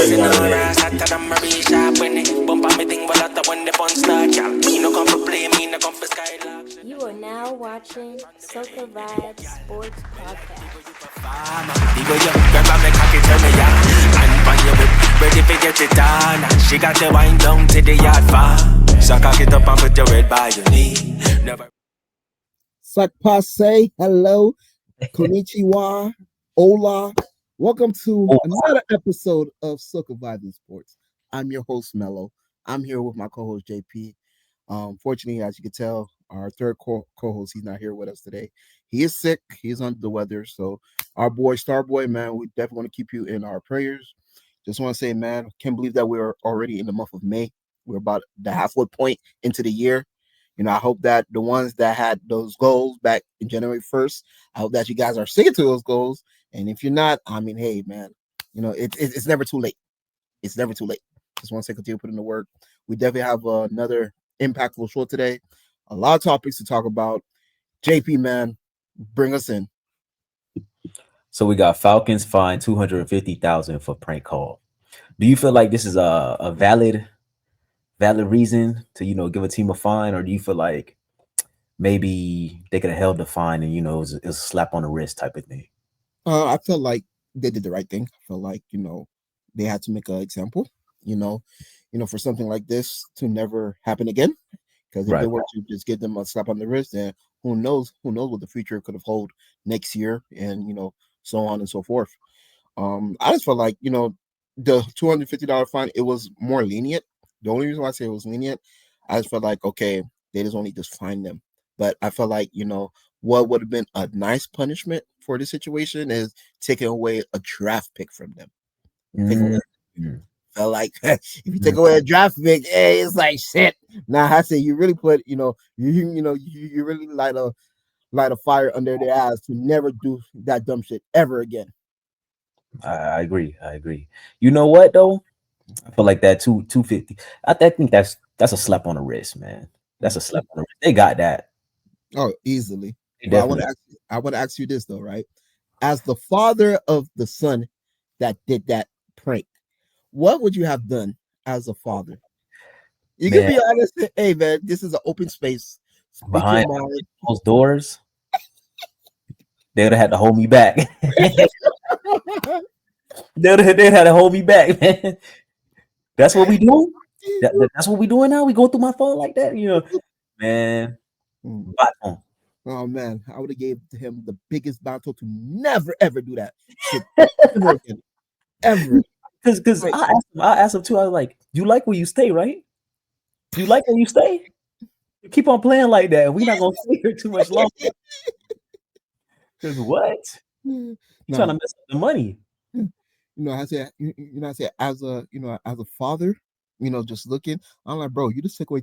Pussy no rise, hotter than Marie Sharp. When it bump on me thing, well, out when the fun start, y'all. Me no come for play, me no come for skylark. You are now watching Soca Vibes Sports Podcast. The way you grab on me cocky, turn me on. And when you whip, ready for get it on. And she got the wine down to the yard farm. So cock it up and put your head by your knee. Never. Sakpase, hello, konnichiwa, hola. Welcome to another episode of Soca Vibes Sports. I'm your host, Mello. I'm here with my co-host, JP. Fortunately, as you can tell, our third co-host, he's not here with us today. He is sick. He's under the weather. So our boy, Starboy, man, we definitely want to keep you in our prayers. Just want to say, man, can't believe that we're already in the month of May. We're about the halfway point into the year. You know, I hope that the ones that had those goals back in January 1st, I hope that you guys are sticking to those goals. And if you're not, I mean, hey, man, you know, it's never too late. It's never too late. Just want to say continue putting in the work. We definitely have another impactful show today. A lot of topics to talk about. JP, man, bring us in. So we got Falcons fined $250,000 for prank call. Do you feel like this is a valid reason to, you know, give a team a fine, or do you feel like maybe they could have held the fine and, you know, it was a slap on the wrist type of thing? I feel like they did the right thing. I feel like, you know, they had to make an example, you know, for something like this to never happen again. Because if they were to just give them a slap on the wrist, then who knows what the future could have hold next year, and, you know, so on and so forth. I just felt like, you know, the $250 fine, it was more lenient. The only reason why I say it was lenient, I just felt like, okay, they just only just fine them. But I felt like, you know, what would have been a nice punishment for this situation is taking away a draft pick from them. Felt like if you take away a draft pick, hey, it's like shit. Now I say you really put, you really light a fire under their ass to never do that dumb shit ever again. I agree. You know what though? I feel like that 250. I think that's a slap on the wrist, man. That's a slap on the wrist. They got that. Oh, easily. But I want to ask you this though, right? As the father of the son that did that prank, what would you have done as a father? You can be honest. Hey, man, this is an open space. Behind those doors, they would have had to hold me back. They'd had to hold me back, man. That's what we do. That's what we doing now. We go through my phone like that, you know, man. Oh man, I would have gave him the biggest battle to never ever do that shit ever. Because I asked him too. I was like, "You like where you stay, right? You like where you stay? You keep on playing like that. We're not gonna stay here too much longer." Because what? You trying to mess up the money? You know, I said, as a father, you know, just looking, I'm like, bro, you just took away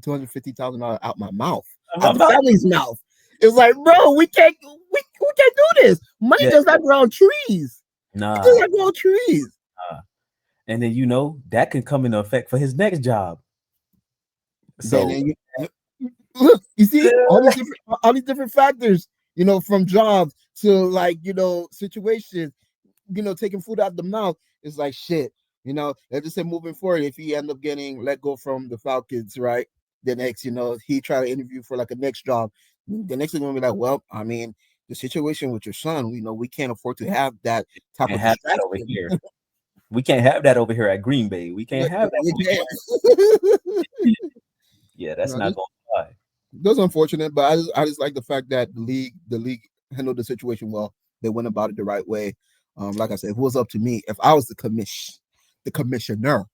$250,000 out my mouth, out the family's mouth. It's like, bro, we can't do this. Money does not grow on trees. Nah, it does not grow on trees. And then, you know, that can come into effect for his next job. So look, you see all these different factors, you know, from jobs to, like, you know, situations, you know, taking food out of the mouth. It's like shit, you know. Let's just say moving forward, if he end up getting let go from the Falcons, right? The next, you know, he try to interview for like a next job. The next thing gonna be like, well, I mean, the situation with your son, you know, we can't afford to have that type of that over here. We can't have that over here at Green Bay. We can't have that. Yeah, that's not going to fly. That's unfortunate, but I just like the fact that the league handled the situation well. They went about it the right way. Like I said, if it was up to me, if I was the commissioner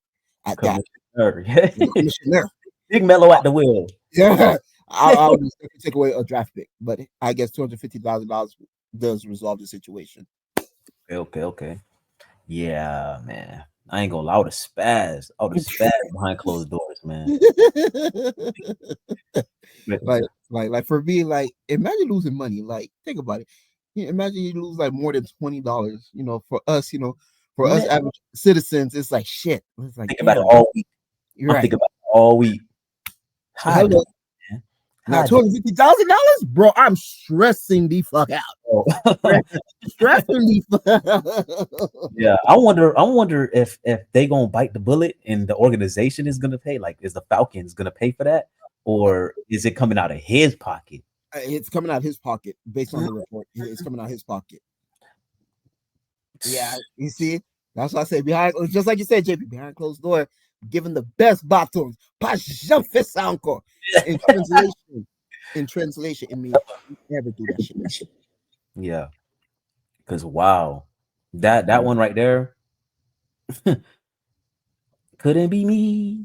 at that, commissioner, Big Mello at the wheel. Yeah, I would just take away a draft pick, but I guess $250,000 does resolve the situation. Okay. Yeah, man. I ain't gonna lie, I would have spazzed behind closed doors, man. like for me, like, imagine losing money. Like, think about it. Imagine you lose like more than $20. You know, for us, us average citizens, it's like shit. It's like, think about it all week. You're right. Think about it all week. Now $250,000, bro. I'm stressing the fuck out. Stressing the fuck. Yeah, I wonder if they gonna bite the bullet and the organization is gonna pay. Like, is the Falcons gonna pay for that, or is it coming out of his pocket? It's coming out of his pocket based on the report. It's coming out of his pocket. Yeah, you see, that's why I say behind, just like you said, JP, behind closed door, giving the best batons. In translation, it means never do that shit. Yeah, because wow, that one right there couldn't be me.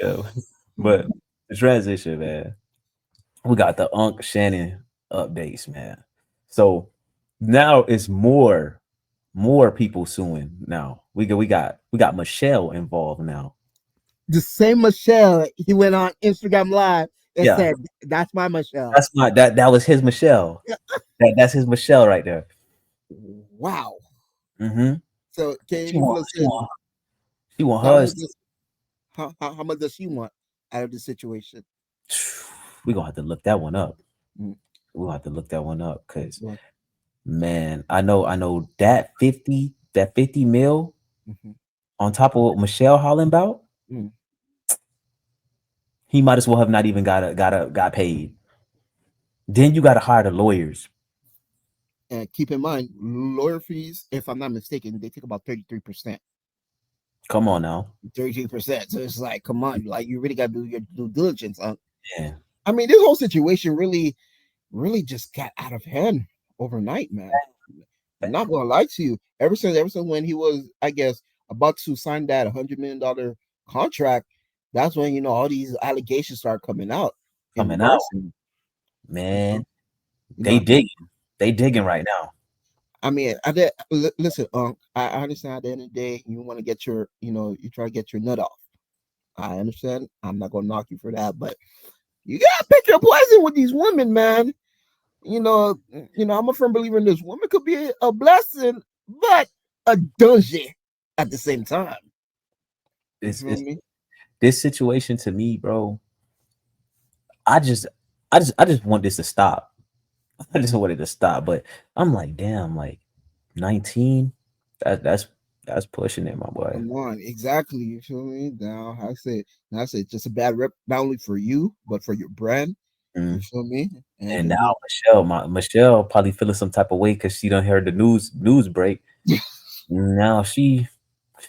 Yeah, but the transition, man. We got the Shannon updates, man. So now it's more people suing. Now we got Michelle involved now. The same Michelle, he went on Instagram Live and said, "That's my Michelle. That's not that was his Michelle. That's his Michelle right there." Wow. Mm-hmm. So can She you want hers. How much does she want out of the situation? We're gonna have to look that one up. We'll have to look that one up because man, I know that 50 mil on top of what Michelle hollering about, he might as well have not even got paid. Then you gotta hire the lawyers. And keep in mind, lawyer fees, if I'm not mistaken, they take about 33%. Come on now. 33%. So it's like, come on, like you really gotta do your due diligence. Yeah. I mean, this whole situation really just got out of hand overnight, man. I'm not gonna lie to you. Ever since when he was, I guess, about to sign that $100 million contract, that's when all these allegations start coming out. Man, they digging right now. I mean, listen, I understand at the end of the day, you want to get your, you try to get your nut off. I understand. I'm not gonna knock you for that, but you gotta pick your poison with these women, man. I'm a firm believer in this. Woman could be a blessing, but a dungeon at the same time. This situation to me, bro. I just want this to stop. I just wanted to stop, but I'm like, damn, like 19. That's pushing it, my boy. Come on, exactly. You feel me? Now I said, just a bad rep, not only for you, but for your brand. You feel me? And now Michelle probably feeling some type of way because she done heard the news break. Now she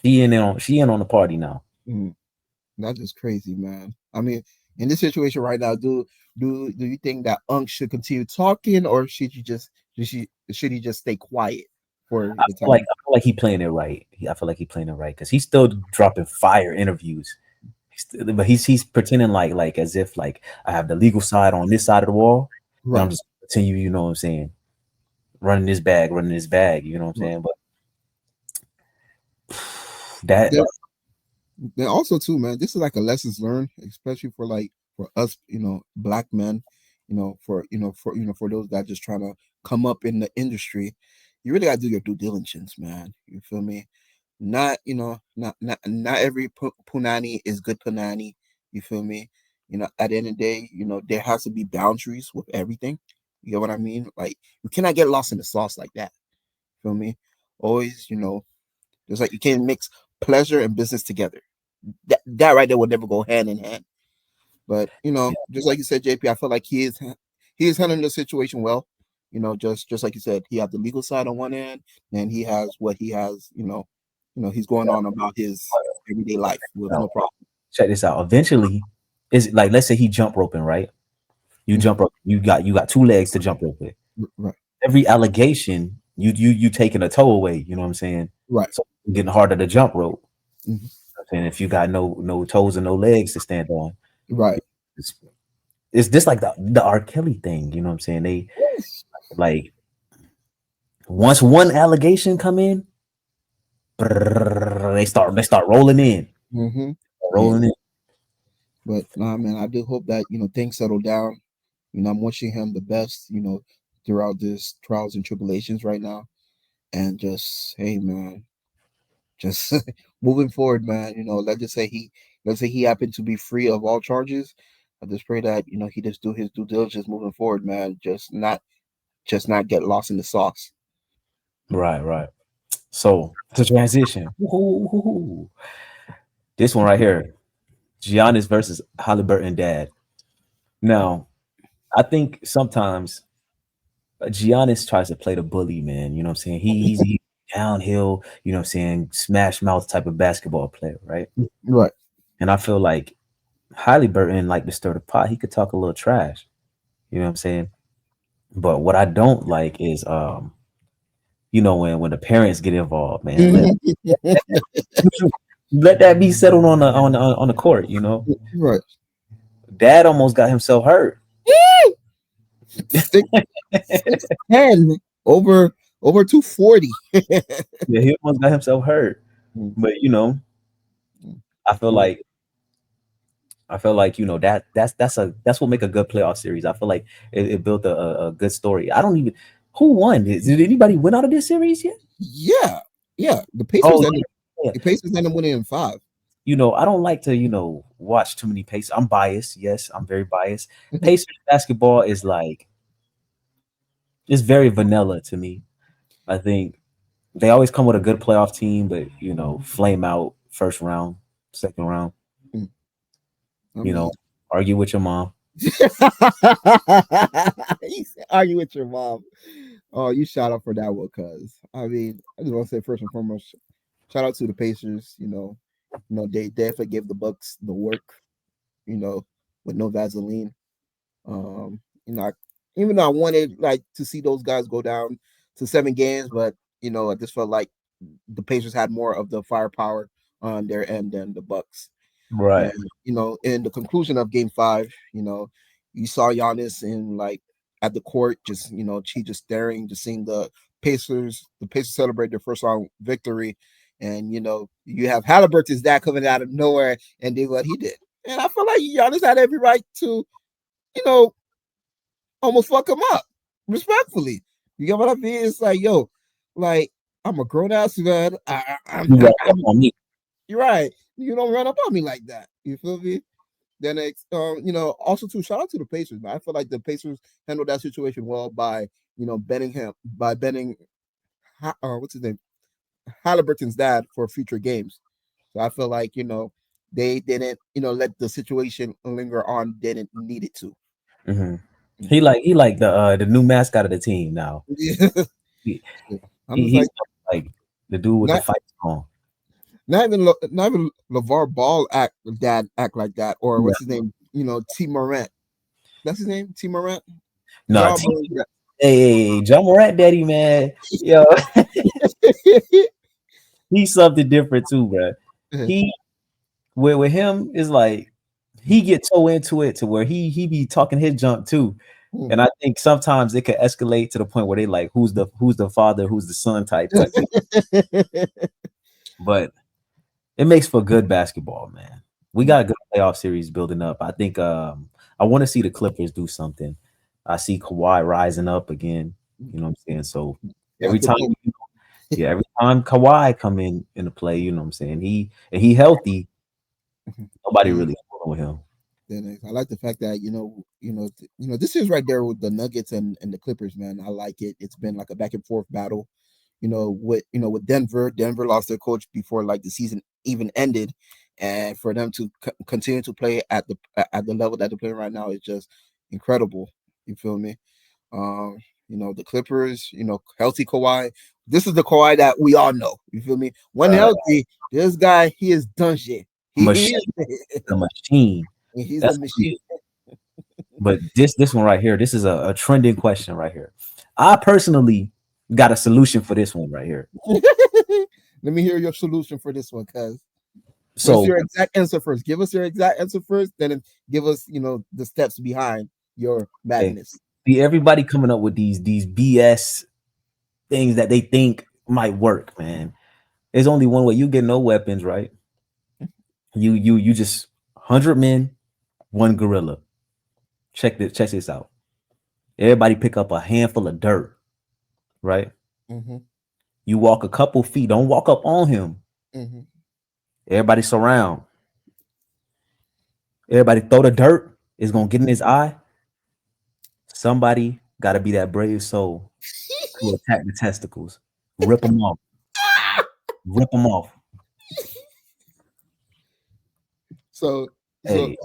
in on the party now. That's just crazy, man. I mean, in this situation right now, do you think that Unc should continue talking, or should he just stay quiet for the time? I feel like he playing it right. I feel like he playing it right because he's still dropping fire interviews. But he's pretending like as if like I have the legal side on this side of the wall. Right. I'm just continue, you know what I'm saying, running this bag, you know what I'm saying. But then also too, man, this is like a lessons learned, especially for us, black men, for those that just trying to come up in the industry. You really gotta do your due diligence, man. You feel me? Not every punani is good punani. You feel me? At the end of the day, there has to be boundaries with everything. You get what I mean? Like, you cannot get lost in the sauce like that. Feel me? Always, just like you can't mix pleasure and business together. That right there will never go hand in hand. But just like you said, JP, I feel like he is handling the situation well. Just like you said, he has the legal side on one end, and he has what he has. He's going on about his everyday life with no problem. Check this out. Eventually, is like, let's say he jump roping, right? You jump rope. You got 2 legs to jump rope with. Right. Every allegation, you taking a toe away. You know what I'm saying? Right. So it's getting harder to jump rope. And if you got no toes and no legs to stand on, right? It's just like the R. Kelly thing. You know what I'm saying? They like once one allegation come in, they start rolling in, rolling in. But nah, man, I do hope that things settle down. I'm wishing him the best. Throughout this trials and tribulations right now, and just hey, man, just moving forward, man. Let's just say let's say he happened to be free of all charges, I just pray that he just do his due diligence moving forward, man. Just not get lost in the sauce. Right. So to transition, woo-hoo. This one right here, Giannis versus Halliburton dad. Now, I think sometimes Giannis tries to play the bully, man. You know what I'm saying? He's downhill, you know what I'm saying, smash mouth type of basketball player, right? Right. And I feel like Halliburton like to stir the pot. He could talk a little trash. You know what I'm saying? But what I don't like is when the parents get involved, man, let that be settled on the court, Right. Dad almost got himself hurt. 6'10", over 240. Yeah, he almost got himself hurt. But I feel like that's what make a good playoff series. I feel like it built a good story. I don't even who won. Did anybody win out of this series yet? Yeah. The Pacers ended up winning in 5. I don't like to watch too many Pacers. I'm biased. Yes, I'm very biased. Pacers basketball is like it's very vanilla to me. I think they always come with a good playoff team, but flame out first round, second round. Argue with your mom. Argue with your mom. Oh, you shout out for that one, cuz I just want to say first and foremost, shout out to the Pacers. They definitely gave the Bucks the work. With no Vaseline. Um, even though I wanted to see those guys go down to 7 games, but I just felt like the Pacers had more of the firepower on their end than the Bucks. Right. And in the conclusion of Game 5, you saw Giannis at the court, he just staring, just seeing the Pacers celebrate their first round victory, and you have Halliburton's dad coming out of nowhere and did what he did, and I feel like Giannis had every right to, almost fuck him up, respectfully. You get what I mean? It's like, yo, I'm a grown ass man. On me. You're right. You don't run up on me like that. You feel me? Then also too, shout out to the Pacers, man. I feel like the Pacers handled that situation well by betting what's his name, Halliburton's dad for future games. So I feel like they didn't let the situation linger on. Didn't need it to. Mm-hmm. He like the new mascot of the team now. He's like the dude with the fight song. Not even LeVar Ball act like that, or what's his name? T Morant. That's his name, T Morant. No, hey, John Morant, daddy, man, yo, he's something different too, bro. He with him is like he gets so into it to where he be talking his junk too. And I think sometimes it could escalate to the point where they like who's the father, who's the son type. But it makes for good basketball, man. We got a good playoff series building up. I think I want to see the Clippers do something. I see Kawhi rising up again. You know what I'm saying? So every time Kawhi come in the play, you know what I'm saying? He healthy. Nobody really fooling with him. Then I like the fact that this is right there with the Nuggets and the Clippers, man. I like it. It's been like a back and forth battle. With Denver lost their coach before the season even ended, and for them to continue to play at the level that they're playing right now is just incredible. You feel me? The Clippers, healthy Kawhi. This is the Kawhi that we all know. You feel me? When healthy, this guy, he is done shit. The machine. He's a machine. But this one right here, this is a trending question right here. I personally got a solution for this one right here. Let me hear your solution for this one, cuz. So your exact answer first. Give us your exact answer first, then give us, the steps behind your madness. See, everybody coming up with these BS things that they think might work, man. There's only one way. You get no weapons, right? You just 100 men, 1 gorilla. Check this out. Everybody pick up a handful of dirt, right? Mm-hmm. You walk a couple feet. Don't walk up on him. Mm-hmm. Everybody surround. Everybody throw the dirt. It's gonna get in his eye. Somebody got to be that brave soul to attack the testicles. Rip them off. Rip them off. So Hey.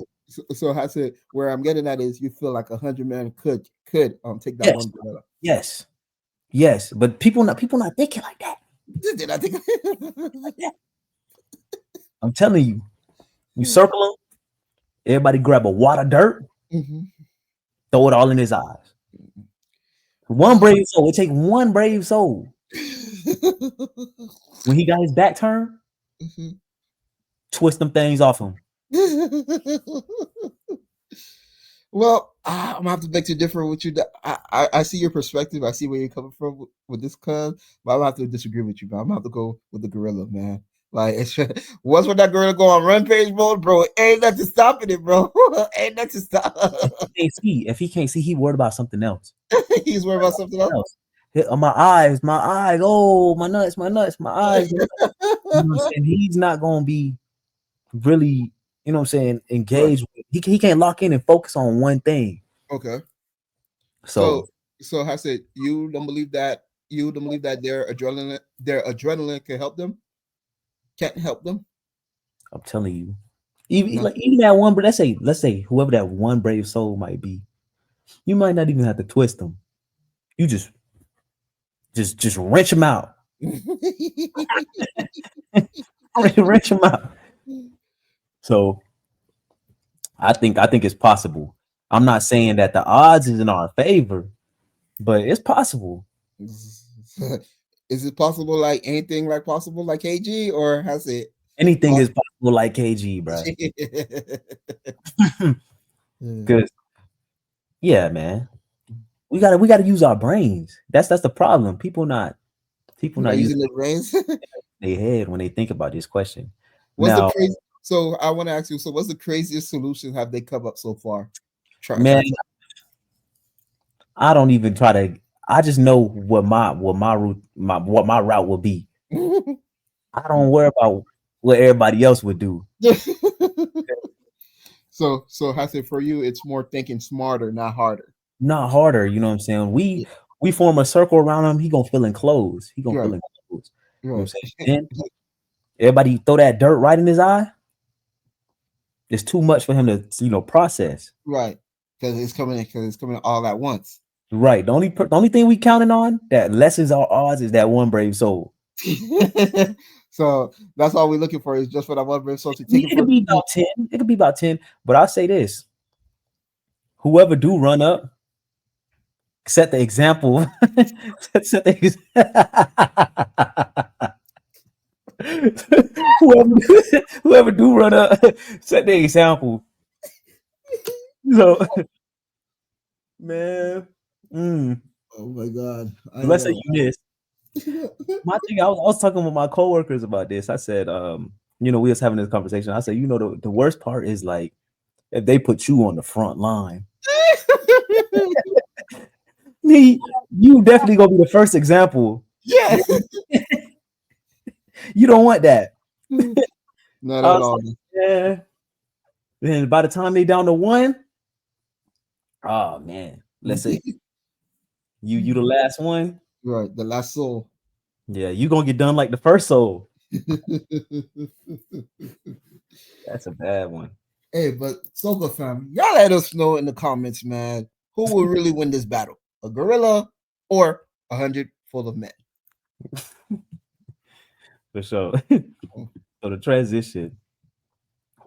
I said where I'm getting at is you feel like 100 men could take that Yes. one gorilla. Yes, but people not thinking like that. Did I think? I'm telling you, you circle him. Everybody grab a wad of dirt, throw it all in his eyes. One brave soul. It take one brave soul. When he got his back turned, twist them things off him. Well, I'm gonna have to beg to differ with you. I see your perspective. I see where you're coming from with this cuz, but I'm gonna have to disagree with you. But I'm gonna have to go with the gorilla, man. Like, once when that gorilla go on rampage mode, bro, ain't nothing stopping it, bro. Ain't nothing stop. If he can't see, he worried about something else. He's worried about something else. My eyes. Oh, my nuts, my eyes. And he's not gonna be really, you know what I'm saying, engaged. Right. He can't lock in and focus on one thing. Okay. So I said, you don't believe that their adrenaline can help them? Can't help them? I'm telling you. Even that one, but let's say whoever that one brave soul might be, you might not even have to twist them. You just wrench them out. Wrench them out. So I think it's possible. I'm not saying that the odds is in our favor, but it's possible. Is it possible like anything like possible like KG, or has it anything is possible like KG, bro? Because yeah, man, we gotta use our brains. That's the problem. People not using their brains. Their head when they think about this question. So I want to ask you. So what's the craziest solution have they come up so far? Man, I don't even try to. I just know what my route will be. I don't worry about what everybody else would do. So I say for you, it's more thinking smarter, not harder. Not harder, you know what I'm saying? We form a circle around him. He gonna feel enclosed. He gonna feel enclosed. You know what I'm saying? Then everybody throw that dirt right in his eye. It's too much for him to process. Right, because it's coming all at once. Right. The only thing we counting on that lessens our odds is that one brave soul. So that's all we're looking for is just for that one brave soul to take it. It could be about 10. It could be about 10. But I'll say this: whoever do run up, set the example. whoever do run up, set the example. So, man. Oh my God! Let's say you miss. My thing, I was talking with my coworkers about this. I said, we was having this conversation. I said, the worst part is like if they put you on the front line. You definitely gonna be the first example. Yeah. You don't want that. Not at all. Yeah. Then by the time they down to one, oh man, let's say you the last one. Right, the last soul. Yeah, you gonna get done like the first soul. That's a bad one. Hey, but Soka fam, y'all let us know in the comments, man, who will really win this battle? A gorilla or 100 full of men? For sure. So the transition,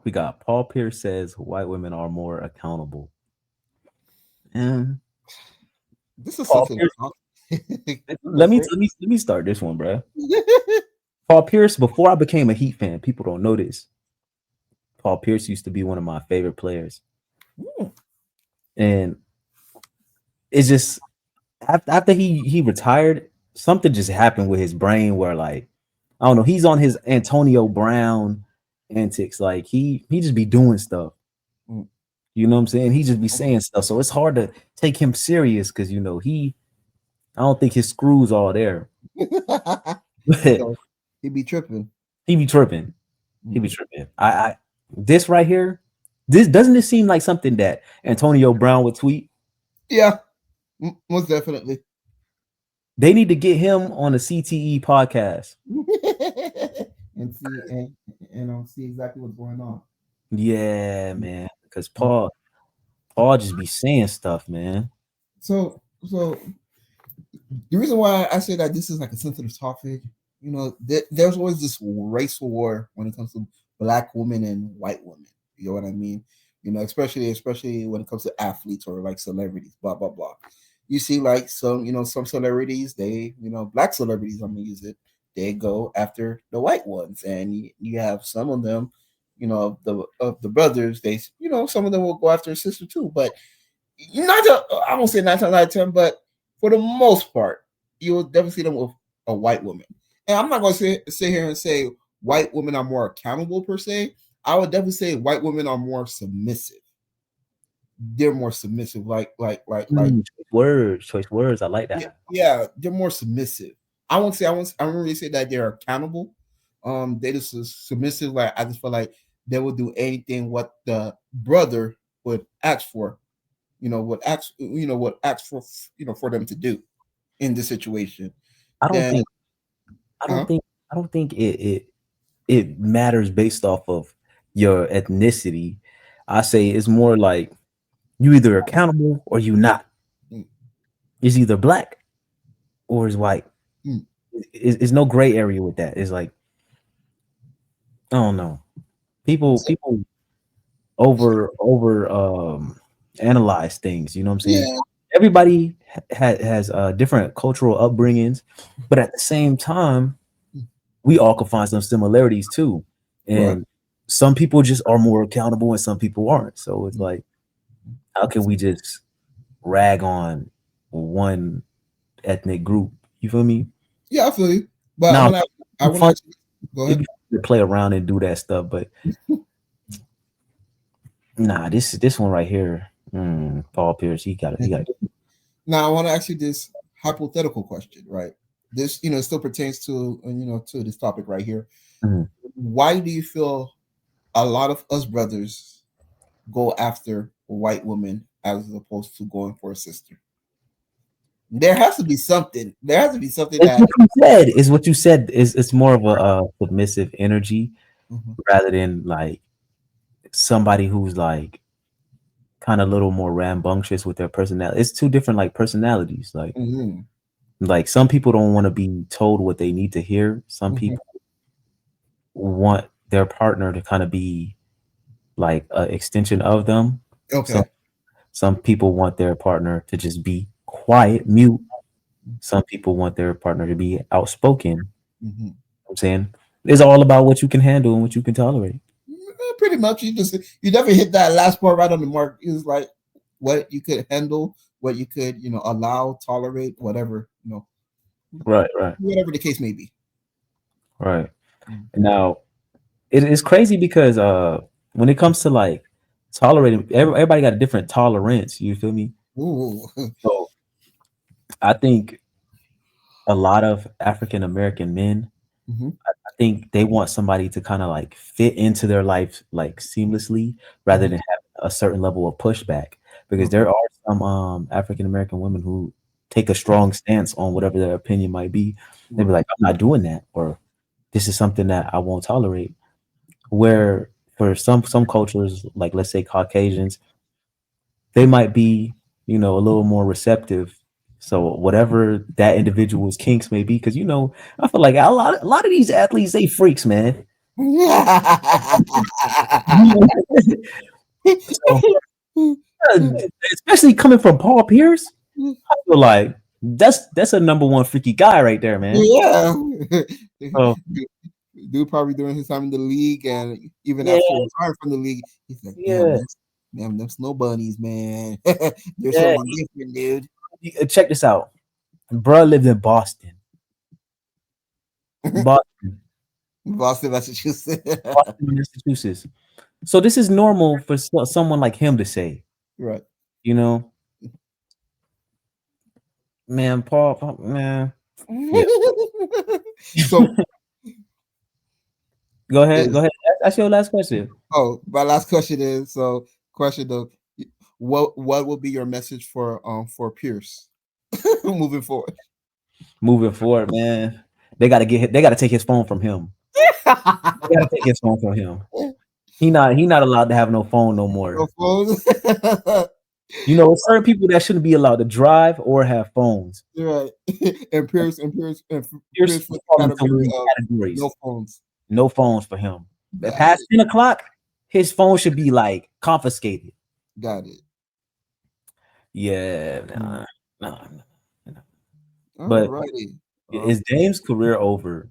we got Paul Pierce says white women are more accountable. And this is something. Let me start this one, bro. Paul Pierce, before I became a Heat fan, people don't know this. Paul Pierce used to be one of my favorite players. And it's just after he retired, something just happened with his brain where, like, I don't know, he's on his Antonio Brown antics. Like he just be doing stuff. You know what I'm saying? He just be saying stuff. So it's hard to take him serious because I don't think his screws are there. He be tripping. I this right here, This doesn't it seem like something that Antonio Brown would tweet? Yeah, most definitely. They need to get him on a CTE podcast. and see exactly what's going on. Yeah, man. Because Paul just be saying stuff, man. So the reason why I say that this is like a sensitive topic, there's always this race war when it comes to black women and white women. You know what I mean? Especially when it comes to athletes or like celebrities, blah blah blah. You see, like some celebrities, black celebrities, I'm gonna use it. They go after the white ones, and you have some of them, of the brothers. Some of them will go after a sister too, but I won't say 9 times out of 10, but for the most part, you will definitely see them with a white woman. And I'm not going to sit here and say white women are more accountable per se. I would definitely say white women are more submissive. They're more submissive, like choice words. I like that. Yeah, they're more submissive. I won't really say that they're accountable. They just submissive. Like I just feel like they will do anything what the brother would ask for. What acts for them to do in this situation. I don't think it matters based off of your ethnicity. I say it's more like you either accountable or you not. It's either black or it's white. It's no gray area with that. It's like I don't know. People over analyze things. You know what I'm saying? Yeah. Everybody has different cultural upbringings, but at the same time, we all can find some similarities too. And some people just are more accountable, and some people aren't. So it's like, how can we just rag on one ethnic group? You feel me? Yeah, I feel you. But now, I want to go ahead. Play around and do that stuff, but nah, this one right here. Paul Pierce, he got it. Now I want to ask you this hypothetical question, right? This, still pertains to to this topic right here. Mm-hmm. Why do you feel a lot of us brothers go after a white woman as opposed to going for a sister? There has to be something. There has to be something what you said. It's more of a submissive energy rather than like somebody who's like kind of a little more rambunctious with their personality. It's two different like personalities. Like, like some people don't want to be told what they need to hear. Some people want their partner to kind of be like an extension of them. Okay. Some people want their partner to just be quiet, mute. Some people want their partner to be outspoken. You know what I'm saying it's all about what you can handle and what you can tolerate. Pretty much, you definitely hit that last part right on the mark. It's like what you could handle, what you could, allow, tolerate, whatever, Right. Whatever the case may be. Right. Now, it's crazy because when it comes to like tolerating, everybody got a different tolerance. You feel me? Ooh. So I think a lot of African American men, I think they want somebody to kind of like fit into their life like seamlessly rather than have a certain level of pushback, because there are some African American women who take a strong stance on whatever their opinion might be. They'll be like, I'm not doing that, or this is something that I won't tolerate. Where for some cultures, like let's say Caucasians, they might be, a little more receptive. So whatever that individual's kinks may be, because I feel like a lot of these athletes, they freaks, man. So, especially coming from Paul Pierce, I feel like that's a number one freaky guy right there, man. Yeah. Oh. Dude probably during his time in the league and even after retiring from the league, he's like, damn, them snow bunnies, man. They're something different, dude. Check this out. Bruh lived in Boston. Boston, Massachusetts. Boston, Massachusetts. So this is normal for someone like him to say. Right. Man, Paul, man. Yeah. So Go ahead. Go is ahead. That's your last question. my last question is question of what will be your message for Pierce moving forward? Moving forward, man, they got to they got to take his phone from him. They got to take his phone from him. He not allowed to have no phone no No more. phones. You know, certain people that shouldn't be allowed to drive or have phones. Right. And You're Pierce for the falling into category in of categories. no phones. No phones for him. At Got past it. 10 o'clock, his phone should be like confiscated. Got it. Yeah, Mm. nah. All But righty. is Dame's career over?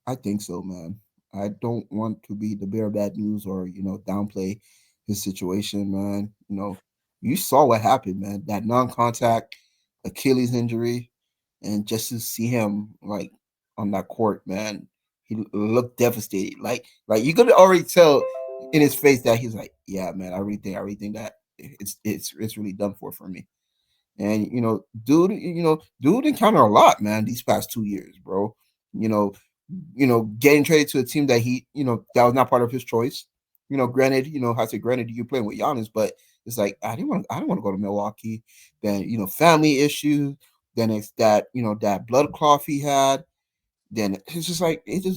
I think so, man. I don't want to be the bearer of bad news or downplay his situation, man. You saw what happened, man. That non-contact Achilles injury, and just to see him like on that court, man, he looked devastated. Like you could already tell in his face that he's like, yeah, man, I really think that it's really done for me. And dude encountered a lot, man, these past 2 years, bro. You know, getting traded to a team that that was not part of his choice. Granted, I said granted you playing with Giannis, but it's like I didn't want to go to Milwaukee. Then family issues. Then it's that that blood clot he had. Then it's just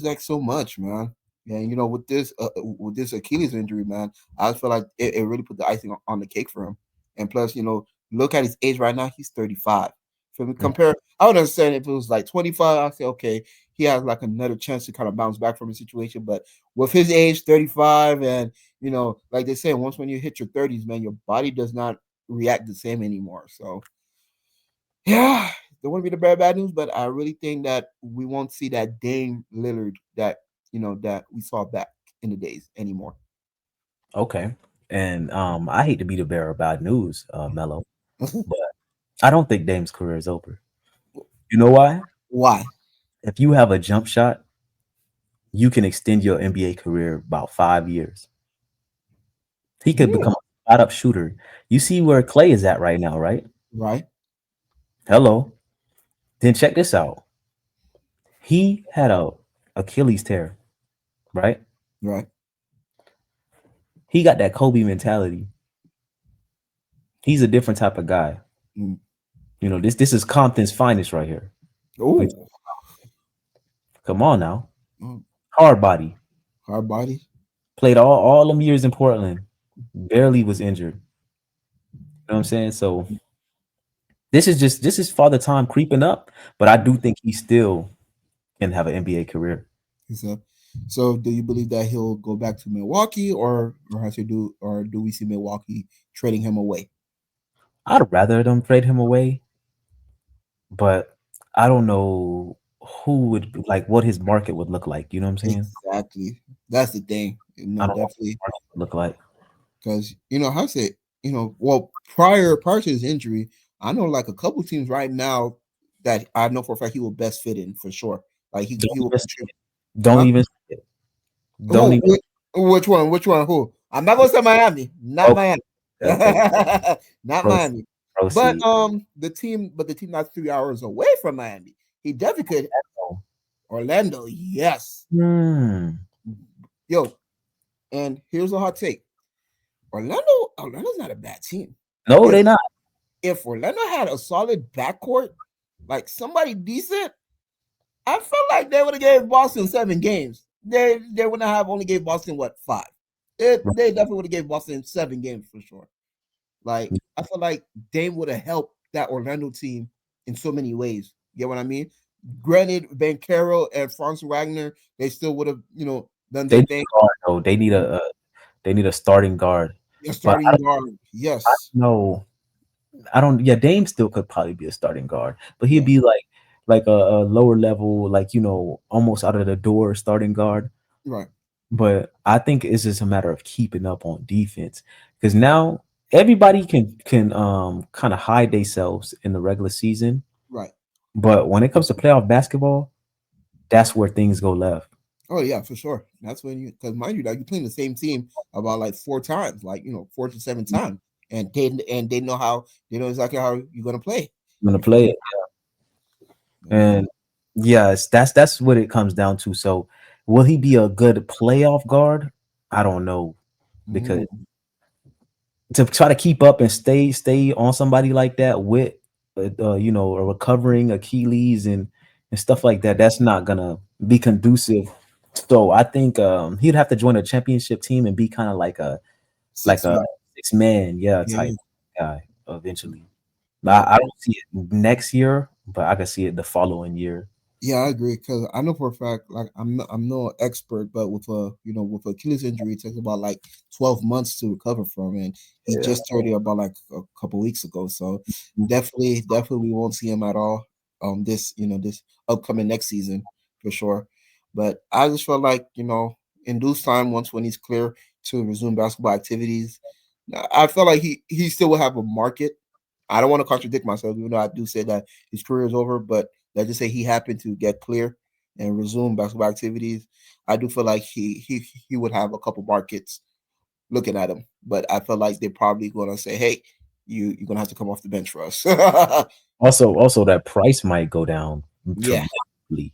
like so much, man. And with this Achilles injury, man, I just feel like it really put the icing on the cake for him. And plus, look at his age right now; he's 35. So we compare, I would understand if it was like 25. I'd say okay, he has like another chance to kind of bounce back from the situation. But with his age, 35, and like they say, once when you hit your 30s, man, your body does not react the same anymore. So yeah, don't want to be the bearer of bad news, but I really think that we won't see that Dame Lillard that that we saw back in the days anymore. Okay. And I hate to be the bearer of bad news, Mello, but I don't think Dame's career is over. You know why? Why? If you have a jump shot, you can extend your NBA career about 5 years. He could Yeah, become a spot up shooter. You see where Clay is at right now, right? right, Hello. Then check this out. He had a Achilles tear, right? right. He got that Kobe mentality. He's a different type of guy. Mm. This is Compton's finest right here. Oh, Come on now. mm, Hard body. hard body. Played all them years in Portland. Barely was injured. You know what I'm saying? So this is father time creeping up, but I do think he still can have an NBA career. So, do you believe that he'll go back to Milwaukee, or has he do we see Milwaukee trading him away? I'd rather them trade him away, but I don't know who would like what his market would look like. You know what I'm saying? Exactly. That's the thing. I don't know what his Definitely. market would look like. Because how to say, well, prior to his injury, I know like a couple teams right now that I know for a fact he will best fit in for sure. Like he Don't will even say contribute. it. Don't Huh? even say it. Don't Who? even. Which one? Which one? Who? I'm not gonna say Miami. Not Okay, Miami. okay. Not Proceed. Miami. But Proceed. the team not 3 hours away from Miami. He definitely could. Orlando, yes. Hmm. Yo, and here's a hot take. Orlando's not a bad team. No, If they not. if Orlando had a solid backcourt, like somebody decent, I felt like they would have gave Boston 7 games. They wouldn't have only gave Boston what 5. They definitely would have gave Boston 7 games for sure. Like I feel like Dame would have helped that Orlando team in so many ways. You get what I mean? Granted, Ben Carroll and Franz Wagner, they still would have done They their need thing. a guard though. They need a starting guard. Your But starting guard, I yes, don't know. I don't. Yeah, Dame still could probably be a starting guard, but he'd yeah, be like a lower level, like almost out of the door starting guard. right, But I think it's just a matter of keeping up on defense because now everybody can kind of hide themselves in the regular season, right. but when it comes to playoff basketball, that's where things go left. Oh yeah, for sure. That's when because mind you, that you're playing the same team about like 4 times, like 4 to 7 times, and they know exactly how you're gonna play. I'm gonna You feel play me? it, and yes, that's what it comes down to. So will he be a good playoff guard? I don't know because Mm, to try to keep up and stay on somebody like that with a recovering Achilles and stuff like that, that's not gonna be conducive. So I think he'd have to join a championship team and be kind of like six a man. 6 man, yeah, Yeah, type guy eventually. yeah. I don't see it next year, but I can see it the following year. Yeah, I agree because I know for a fact, like I'm no expert, but with a with Achilles injury, it takes about like 12 months to recover from, and he Yeah. just started about like a couple weeks ago. So definitely we won't see him at all. This this upcoming next season for sure. But I just felt like in due time, once when he's clear to resume basketball activities, I felt like he still will have a market. I don't want to contradict myself, even though I do say that his career is over, but let's just say he happened to get clear and resume basketball activities. I do feel like he would have a couple markets looking at him, but I feel like they're probably going to say, "Hey, you're going to have to come off the bench for us." Also, that price might go down Yeah. tremendously.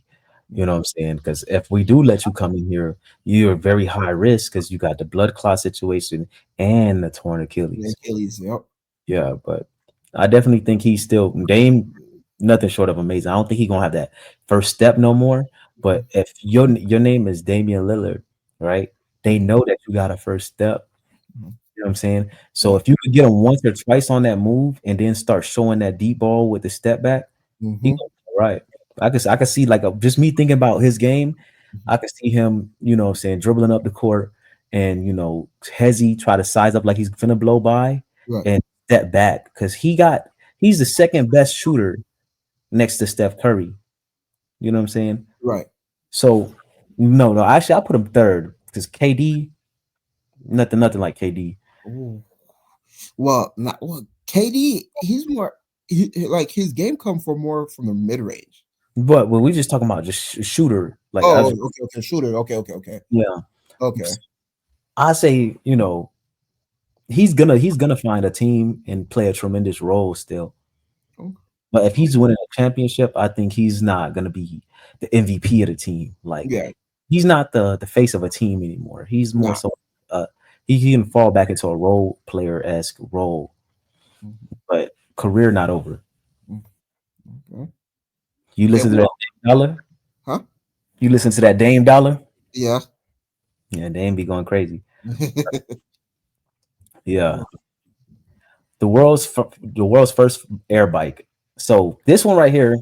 You know what I'm saying? Because if we do let you come in here, you're very high risk because you got the blood clot situation and the torn The Achilles. Achilles. Yep. Yeah, but I definitely think he's still Dame, nothing short of amazing. I don't think he's gonna have that first step no more. But if your name is Damian Lillard, right? They know that you got a first step. You know what I'm saying? So Yeah. if you could get him once or twice on that move and then start showing that deep ball with the step back, he Mm-hmm. gonna be all right. I could see like just me thinking about his game, I could see him, what I'm saying, dribbling up the court and Hezzy try to size up like he's finna blow by Right. and step back because he's the second best shooter next to Steph Curry. You know what I'm saying? Right. So no, actually I put him third because KD, nothing like KD. Ooh. Well, not well. KD, he's more like his game come from more from the mid range. But when we just talking about just shooter, like Oh, okay, okay, shooter. Okay, yeah, okay. I say he's gonna find a team and play a tremendous role still. Okay. But if he's winning a championship, I think he's not gonna be the MVP of the team. Like Yeah. he's not the face of a team anymore. He's more Nah. so he can fall back into a role player esque role, but career not over. Okay. You And listen to that Dame Dollar. huh? You listen to that Dame Dollar. Yeah. Yeah, Dame be going crazy. Yeah, the world's first air bike. So this one right here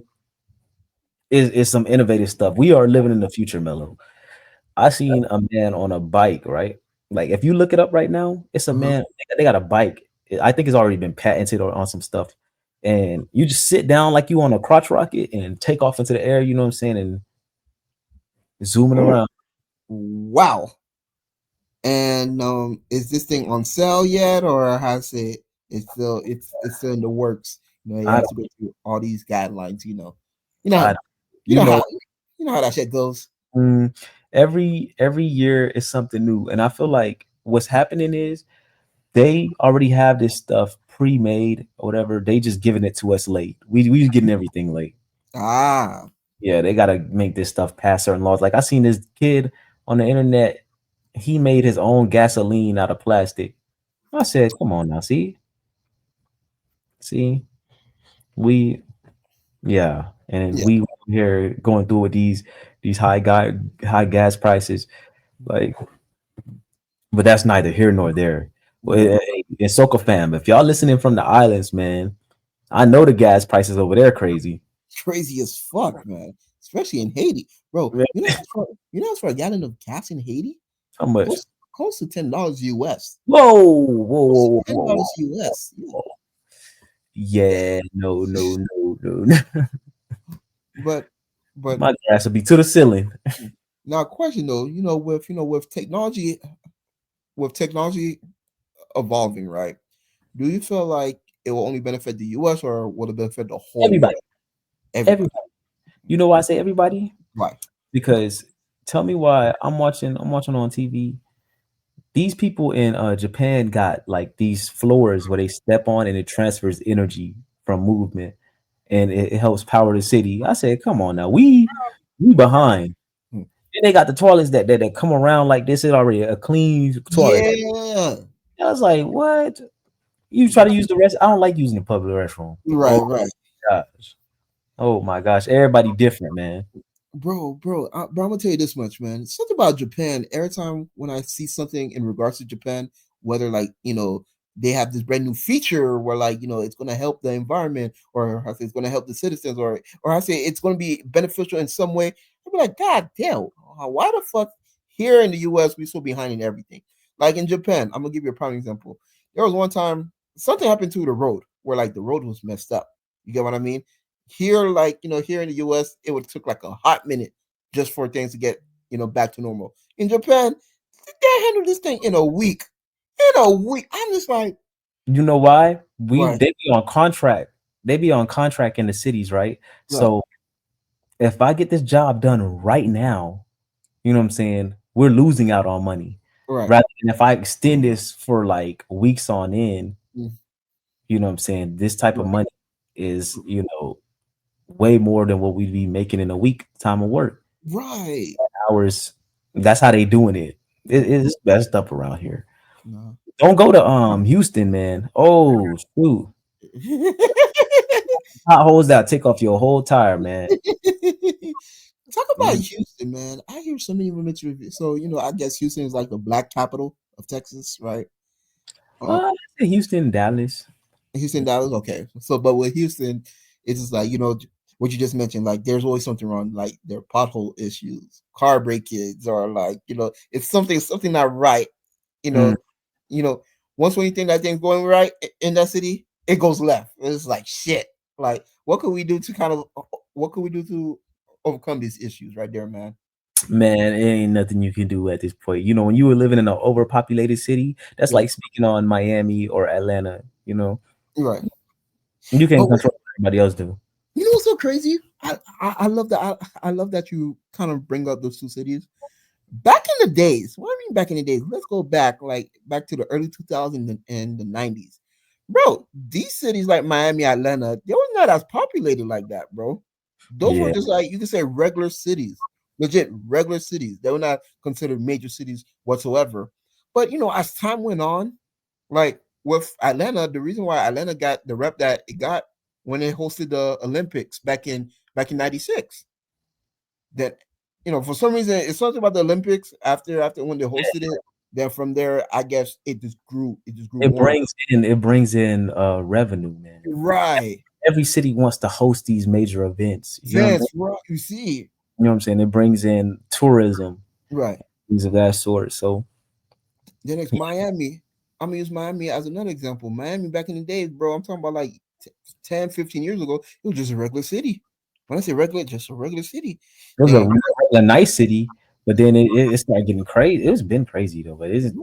is some innovative stuff. We are living in the future, Mellow. I seen a man on a bike, right? Like if you look it up right now, it's a Uh-huh. man. They got a bike. I think it's already been patented or on some stuff. And you just sit down like you on a crotch rocket and take off into the air. You know what I'm saying? And zooming around. Wow. And is this thing on sale yet, or has it's still in the works? You I, have to go through all these guidelines. You know, I, you you know know, how that shit goes. mm, every year is something new, and I feel like what's happening is they already have this stuff pre-made or whatever. They just giving it to us late. We just getting everything late. Ah, Yeah, they gotta make this stuff pass certain laws. Like I seen this kid on the internet, he made his own gasoline out of plastic. I said, come on now, see, we yeah, and yeah. we here going through with these high gas prices, like, but that's neither here nor there. Well, Yeah. in Soca fam, if y'all listening from the islands, man, I know the gas prices over there crazy. Crazy as fuck, man. Especially in Haiti, bro. Man, It's for a gallon of gas in Haiti, how much? close to $10 US. Whoa, whoa, Close to whoa, ten whoa, whoa, dollars US. Yeah. whoa. Yeah, no. But but My gas will be to the ceiling. now, question though, with technology evolving, right? Do you feel like it will only benefit the US or will it benefit the whole Everybody, world? Everybody. everybody. You know why I say everybody? Right. Because tell me why I'm watching on TV. These people in Japan got like these floors where they step on and it transfers energy from movement and it helps power the city. I said, come on now, we behind. And they got the toilets that come around like this is already a clean toilet. Yeah. I was like, what? You try to use the rest? I don't like using the public restroom. Right, Oh right. gosh. Oh my gosh. Everybody different, man. Bro, I'm gonna tell you this much, man. It's something about Japan. Every time when I see something in regards to Japan, whether like they have this brand new feature where like it's gonna help the environment, or I say it's gonna help the citizens, or I say it's gonna be beneficial in some way, I'll be like, God damn, why the fuck here in the US we so behind in everything? Like in Japan, I'm gonna give you a prime example. There was one time something happened to the road where like the road was messed up. You get what I mean? Here, like here in the US, it would took like a hot minute just for things to get back to normal. In Japan, they handle this thing in a week. In a week, I'm just like, You know why? right, They be on contract. They be on contract in the cities, right? right, So if I get this job done right now, you know what I'm saying? We're losing out on money. right. Rather than if I extend this for like weeks on end, Mm, you know what I'm saying? This type of right, money is, way more than what we'd be making in a week time of work. right. Hours. That's how they doing it. It's messed up around here. No. Don't go to Houston, man. Oh shoot. Potholes that take off your whole tire, man. Talk about Houston, man. I hear so many mixed reviews. So I guess Houston is like the black capital of Texas, right? Uh, I say Houston, Dallas. Houston, Dallas, okay. So, but with Houston, it's just like what you just mentioned. Like, there's always something wrong. Like their pothole issues, car break-ins, or like it's something not right. You Mm, know, you know. Once when you think that thing's going right in that city, it goes left. It's like shit. Like, what can we do to what can we do to overcome these issues right there, man? man, it ain't nothing you can do at this point. When you were living in an overpopulated city, that's Yeah, like speaking on Miami or Atlanta. right. You can't But control what everybody else do. what's so crazy? I love that. I love that you kind of bring up those two cities. Back in the days, what I mean back in the days, let's go back back to the early 2000s and the 90s. Bro, these cities like Miami, Atlanta, they were not as populated like that, bro. Those were Yeah, just like you could say regular cities, legit regular cities. They were not considered major cities whatsoever. But as time went on, like with Atlanta, the reason why Atlanta got the rep that it got when it hosted the Olympics back in '96, that for some reason it's something about the Olympics after when they hosted it. Then from there, I guess it just grew more. it brings in revenue, man. Right. Every city wants to host these major events. Vince, right. You see. You know what I'm saying? It brings in tourism, Right. things of that sort. So Then it's Miami. I'm gonna use Miami as another example. Miami back in the days, bro. I'm talking about like 10, 15 years ago. It was just a regular city. When I say regular, just a regular city. it was Then a nice city, but then it started getting crazy. It's been crazy though, but it's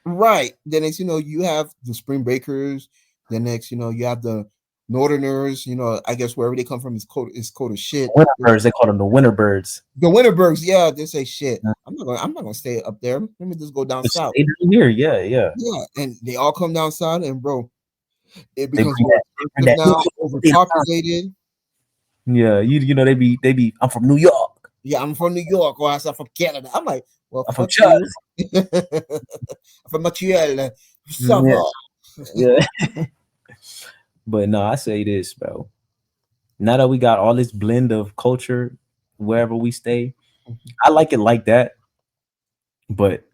right. Then it's you have the spring breakers. Then next, you have the northerners. I guess wherever they come from is cold as shit. winter birds. They call them the winter birds. The Winterbergs, yeah, they say shit. I'm not gonna stay up there. Let me just go down south. They down here, yeah, yeah. Yeah, and they all come down south, and bro, it They becomes bring more expensive that New now, York City. overpopulated. Yeah, they be. I'm from New York. Yeah, I'm from New York, or I'm from Canada. I'm like, well, I'm from fuck you. Jersey. I'm from Montreal. Yeah, Summer. yeah. But no, I say this, bro. Now that we got all this blend of culture wherever we stay, I like it like that. But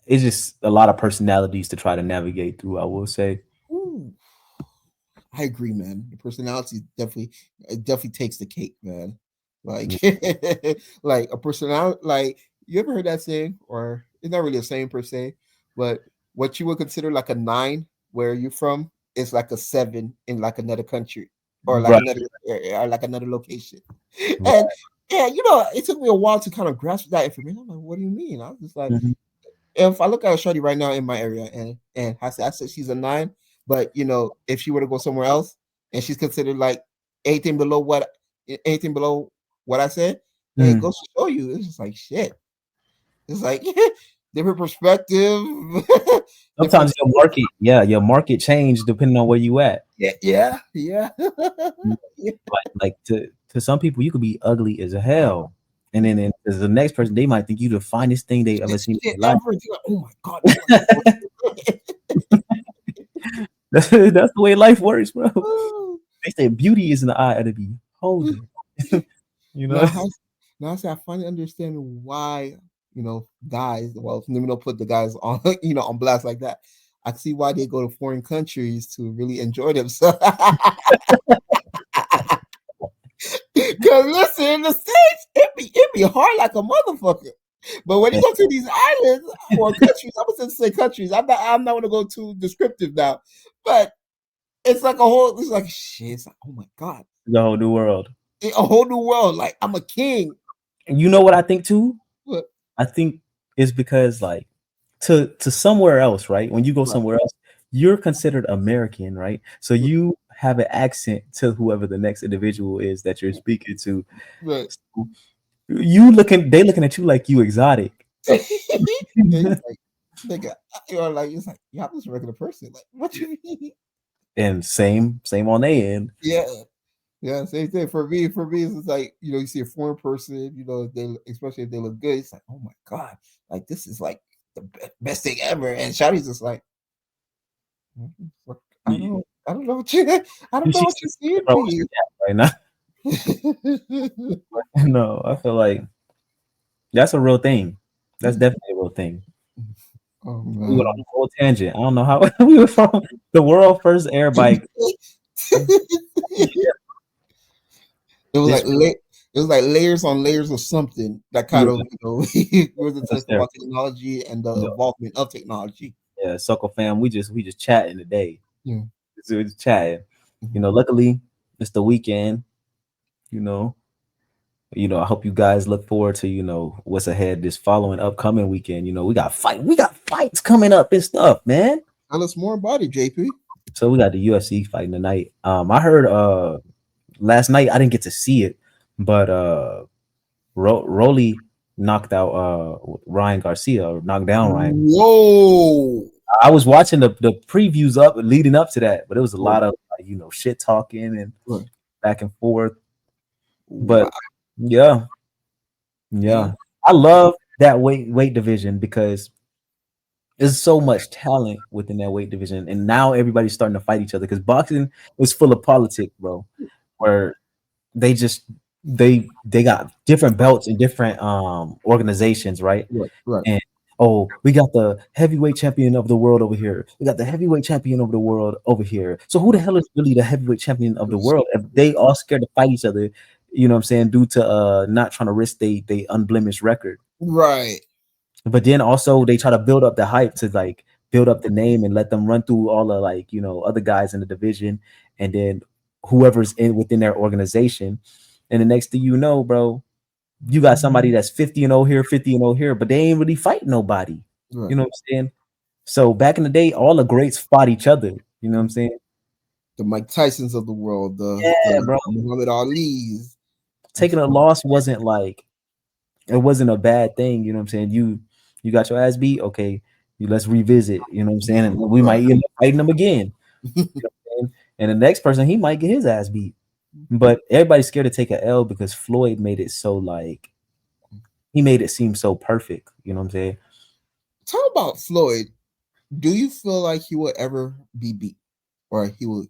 it's just a lot of personalities to try to navigate through, I will say. Ooh, I agree, man. The personality definitely takes the cake, man. Like, like a personality. Like, you ever heard that saying, or it's not really a saying per se, but what you would consider like a 9 where you're from is like a 7 in like another country, or like Right. another area, or like another location. Right. And yeah, it took me a while to kind of grasp that information. I'm like, what do you mean? I was just like, Mhm. if I look at a shorty right now in my area, and I said she's a 9, but if she were to go somewhere else and she's considered like anything below what I said, hey, it Mm. goes to show you, it's just like shit. It's like different perspective, different. Sometimes your market change depending on where you at. Yeah. Yeah. Like to some people, you could be ugly as hell. And then the next person, they might think you the finest thing they ever seen in Shit their life. ever. Like, oh my god. Like, That's the way life works, bro. oh. They say beauty is in the eye of the beholder. You know, now, now, see, I finally understand why guys. Well, let me not put the guys on on blast like that. I see why they go to foreign countries to really enjoy themselves. Because listen, in the States, it be hard like a motherfucker. But when you go to these islands or countries, I'm gonna say countries. I'm not gonna go too descriptive now, but it's like it's like shit. It's like, oh my god, the whole new world. a whole new world. Like I'm a king. And you know what I think too? What? I think it's because like to somewhere else, right? When you go somewhere else, you're considered American, right? So you have an accent to whoever the next individual is that you're speaking to. Right. So they looking at you like you exotic. It's like, it's like, yeah, I'm just a regular person. Like, what you mean? And same on their end. Yeah, same thing. For me, it's like, you see a foreign person, especially if they look good, it's like, oh my god, like this is like the best thing ever. And Shawty's just like, I don't know what you see right now. No, I feel like that's a real thing. That's definitely a real thing. Oh, we went on a whole tangent. I don't know how we were from the world first air bike. It was like layers on layers of something that kind of was the talk about technology and the involvement of technology. Yeah, Suckle fam, we just chatting today. Yeah, we're just chatting. Luckily it's the weekend. I hope you guys look forward to what's ahead this following upcoming weekend. We got fights coming up and stuff, man. Tell us more about it, JP. So we got the UFC fighting tonight. I heard last night, I didn't get to see it, but Rolly knocked out Ryan Garcia, or knocked down Ryan. Whoa! I was watching the previews leading up to that, but it was a lot of shit talking and back and forth. But yeah, I love that weight division because there's so much talent within that weight division, and now everybody's starting to fight each other because boxing is full of politics, bro. Where they got different belts in different organizations, right? Right. And we got the heavyweight champion of the world over here. We got the heavyweight champion of the world over here. So who the hell is really the heavyweight champion of the world? If they all scared to fight each other, you know what I'm saying, due to not trying to risk they unblemished record. Right. But then also they try to build up the hype to like build up the name and let them run through all the other guys in the division, and then whoever's within their organization. And the next thing you know, bro, you got somebody that's 50-0 here, 50-0 here, but they ain't really fighting nobody. Right. You know what I'm saying? So back in the day, all the greats fought each other. You know what I'm saying? The Mike Tysons of the world, the Muhammad Ali's. Taking a loss wasn't a bad thing. You know what I'm saying? You got your ass beat. Okay, let's revisit. You know what I'm saying? And we might end up fighting them again. You know what I'm saying? And the next person, he might get his ass beat. But everybody's scared to take an L because Floyd made it so he made it seem so perfect. You know what I'm saying? Talk about Floyd. Do you feel like he will ever be beat, or he will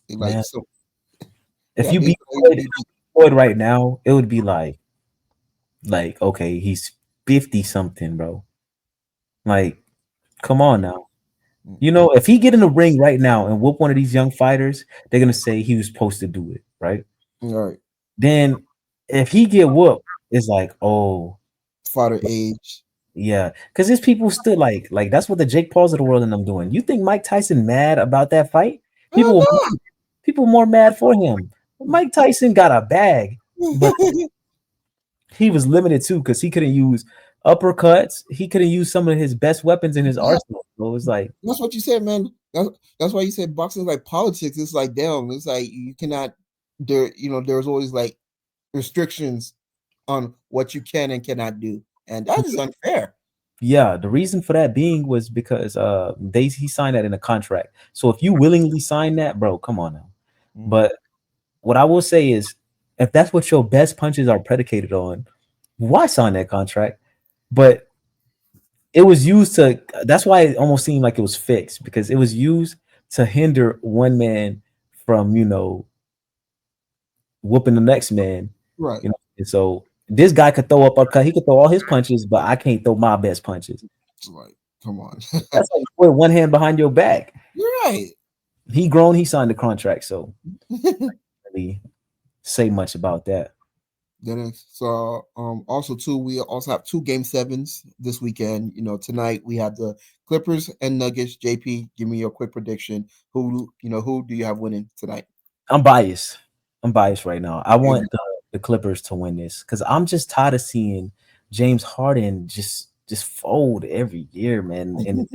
if you beat Floyd right now, it would be like okay, he's 50 something, bro. Like, come on now. If he get in the ring right now and whoop one of these young fighters, they're gonna say he was supposed to do it, right? Right. Then if he get whooped, it's like, oh, fighter age. Yeah, because there's people still like that's what the Jake Pauls of the world and I'm doing. You think Mike Tyson mad about that fight? People more mad for him. Mike Tyson got a bag, but he was limited too because he couldn't use uppercuts. He couldn't use some of his best weapons in his arsenal. So it was like that's what you said, man. That's why you said boxing is like politics. It's like damn. It's like you cannot. There's always like restrictions on what you can and cannot do, and that is unfair. Yeah, the reason for that being was because he signed that in a contract. So if you willingly sign that, bro, come on now. But what I will say is, if that's what your best punches are predicated on, why sign that contract? But it was used to. That's why it almost seemed like it was fixed because it was used to hinder one man from whooping the next man. Right. And so this guy could throw up a cut. He could throw all his punches, but I can't throw my best punches. Right. Come on. That's like put one hand behind your back. You're right. He grown. He signed the contract, so I can't really say much about that. Dennis. So also too, we also have 2 game 7s this weekend. Tonight we have the Clippers and Nuggets. JP, give me your quick prediction. Who do you have winning tonight? I'm biased. Right now. I want the Clippers to win this because I'm just tired of seeing James Harden just fold every year, man. And